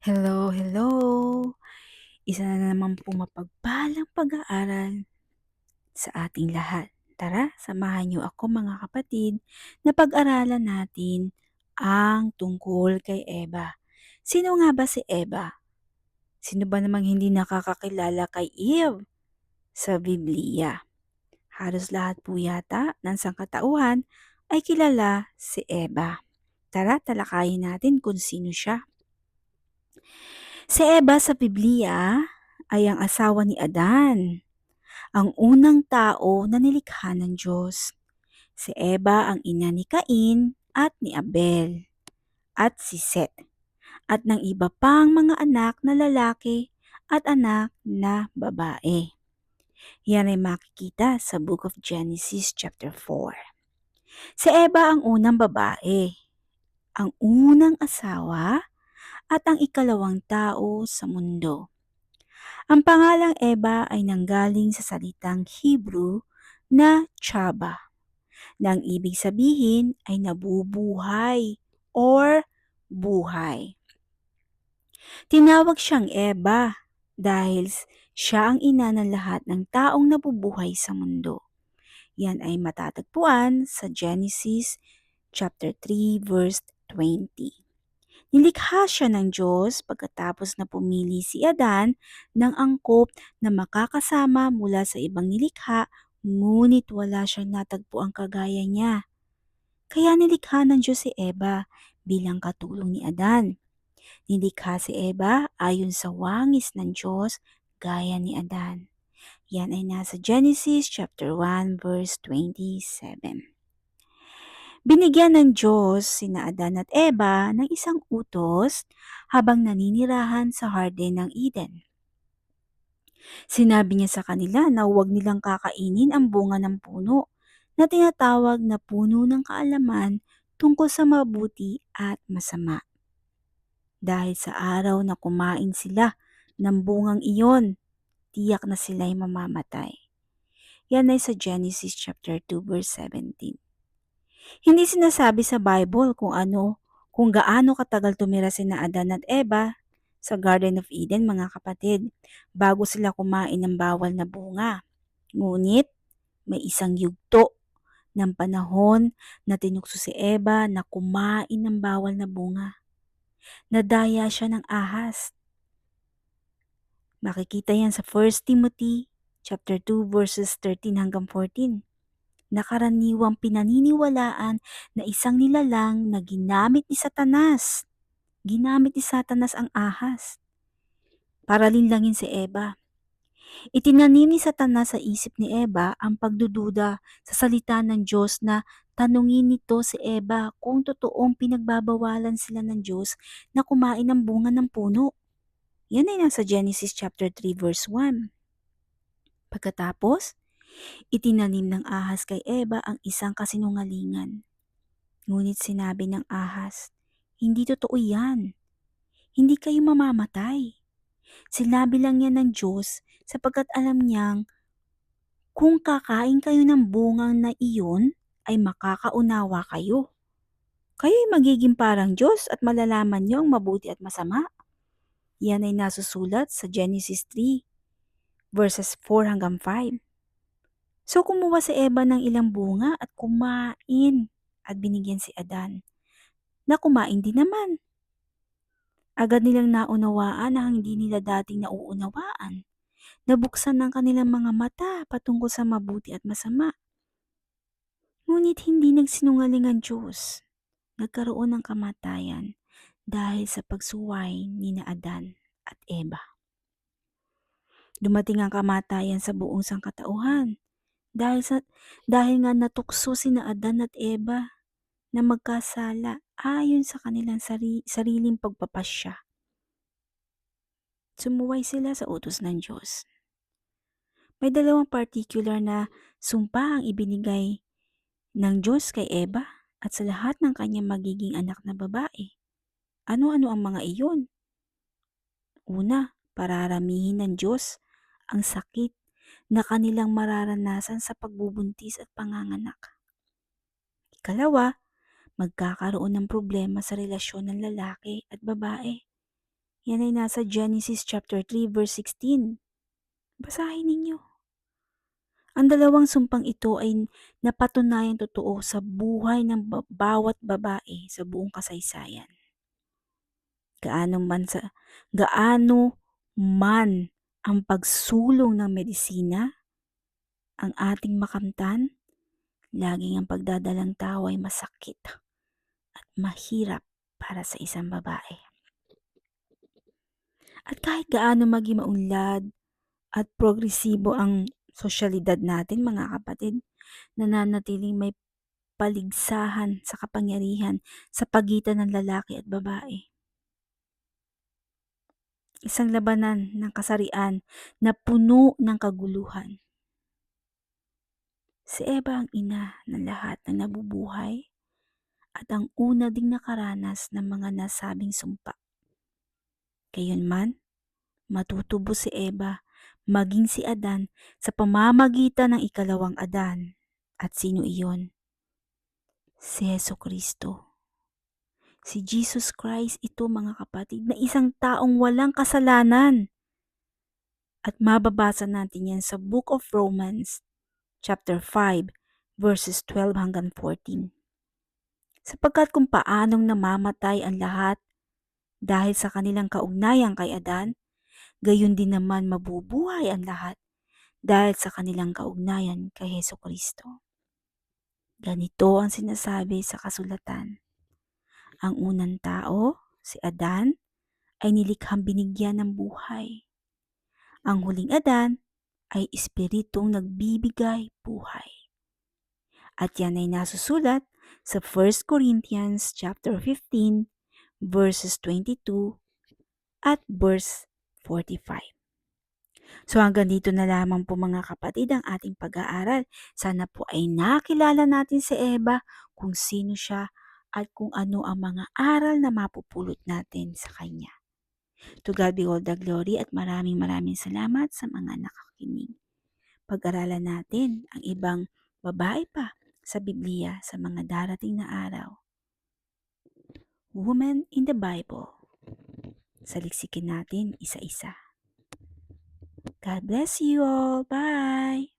Hello, hello! Isa na naman po mapagpalang pag-aaral sa ating lahat. Tara, samahan niyo ako mga kapatid na pag-aralan natin ang tungkol kay Eva. Sino nga ba si Eva? Sino ba namang hindi nakakakilala kay Eve sa Biblia? Halos lahat po yata ng sangkatauhan ay kilala si Eva. Tara, talakayin natin kung sino siya. Si Eva sa Biblia ay ang asawa ni Adan, ang unang tao na nilikha ng Diyos. Si Eva ang ina ni Cain at ni Abel at si Seth at ng iba pang mga anak na lalaki at anak na babae. Yan ay makikita sa Book of Genesis chapter 4. Si Eva ang unang babae, ang unang asawa at ang ikalawang tao sa mundo. Ang pangalang Eva ay nanggaling sa salitang Hebrew na Chaba, na ang ibig sabihin ay nabubuhay or buhay. Tinawag siyang Eva dahil siya ang ina ng lahat ng taong nabubuhay sa mundo. Yan ay matatagpuan sa Genesis chapter 3 verse 20. Nilikha siya ng Diyos pagkatapos na pumili si Adan ng angkop na makakasama mula sa ibang nilikha, ngunit wala siyang natagpuang kagaya niya. Kaya nilikha ng Diyos si Eva bilang katulong ni Adan. Nilikha si Eva ayon sa wangis ng Diyos gaya ni Adan. Yan ay nasa Genesis chapter 1 verse 27. Binigyan ng Diyos sina Adan at Eva ng isang utos habang naninirahan sa Harden ng Eden. Sinabi niya sa kanila na huwag nilang kakainin ang bunga ng puno na tinatawag na puno ng kaalaman tungkol sa mabuti at masama. Dahil sa araw na kumain sila ng bungang iyon, tiyak na sila'y mamamatay. Yan ay sa Genesis chapter 2 verse 17. Hindi sinasabi sa Bible kung gaano katagal tumira sina Adan at Eva sa Garden of Eden mga kapatid bago sila kumain ng bawal na bunga. Ngunit may isang yugto ng panahon na tinukso si Eva na kumain ng bawal na bunga. Nadaya siya ng ahas. Makikita yan sa 1 Timothy chapter 2 verses 13 hanggang 14. Nakaraniwang pinaniniwalaan na isang nilalang na ginamit ni Satanas. Ginamit ni Satanas ang ahas para linlangin si Eva. Itinanim ni Satanas sa isip ni Eva ang pagdududa sa salita ng Diyos na tanungin nito si Eva kung totoong pinagbabawalan sila ng Diyos na kumain ng bunga ng puno. Yan ay nasa Genesis chapter 3 verse 1. Pagkatapos, itinanim ng ahas kay Eva ang isang kasinungalingan. Ngunit sinabi ng ahas, hindi totoo yan. Hindi kayo mamamatay. Sinabi lang yan ng Diyos sapagkat alam niyang kung kakain kayo ng bungang na iyon ay makakaunawa kayo. Kayo'y magiging parang Diyos at malalaman niyo ang mabuti at masama. Yan ay nasusulat sa Genesis 3 verses 4 hanggang 5. So kumuha si Eva ng ilang bunga at kumain at binigyan si Adan na kumain din naman. Agad nilang naunawaan ang hindi nila dating nauunawaan. Nabuksan ng kanilang mga mata patungkol sa mabuti at masama. Ngunit hindi nagsinungaling ang Diyos. Nagkaroon ng kamatayan dahil sa pagsuway ni na Adan at Eva. Dumating ang kamatayan sa buong sangkatauhan dahil nga natukso sina Adan at Eva na magkasala ayon sa kanilang sariling pagpapasya. Sumuway sila sa utos ng Diyos. May dalawang particular na sumpa ang ibinigay ng Diyos kay Eva at sa lahat ng kanyang magiging anak na babae. Ano-ano ang mga iyon? Una, pararamihin ng Diyos ang sakit na kanilang mararanasan sa pagbubuntis at panganganak. Ikalawa, magkakaroon ng problema sa relasyon ng lalaki at babae. Yan ay nasa Genesis chapter 3 verse 16. Basahin ninyo. Ang dalawang sumpang ito ay napatunayang totoo sa buhay ng bawat babae sa buong kasaysayan. Gaano man ang pagsulong ng medisina, ang ating makamtan, laging ang pagdadalang tao ay masakit at mahirap para sa isang babae. At kahit gaano maging maunlad at progresibo ang sosyalidad natin, mga kapatid, nananatiling may paligsahan sa kapangyarihan sa pagitan ng lalaki at babae. Isang labanan ng kasarian na puno ng kaguluhan. Si Eva ang ina ng lahat ng nabubuhay at ang una ding nakaranas ng mga nasabing sumpa. Gayunman, matutubo si Eva maging si Adan sa pamamagitan ng ikalawang Adan. At sino iyon? Si Jesucristo. Si Jesus Christ ito, mga kapatid, na isang taong walang kasalanan. At mababasa natin yan sa Book of Romans chapter 5 verses 12 hanggang 14. Sapagkat kung paanong namamatay ang lahat dahil sa kanilang kaugnayan kay Adan, gayon din naman mabubuhay ang lahat dahil sa kanilang kaugnayan kay Jesucristo. Ganito ang sinasabi sa kasulatan. Ang unang tao, si Adan, ay nilikhang binigyan ng buhay. Ang huling Adan ay espiritong nagbibigay buhay. At yan ay nasusulat sa 1 Corinthians chapter 15 verses 22 at verse 45. So hanggang dito na lamang po, mga kapatid, ang ating pag-aaral. Sana po ay nakilala natin si Eva, kung sino siya at kung ano ang mga aral na mapupulot natin sa kanya. To God be all the glory at maraming salamat sa mga nakakinig. Pag-aralan natin ang ibang babae pa sa Biblia sa mga darating na araw. Women in the Bible. Saliksikin natin isa-isa. God bless you all. Bye!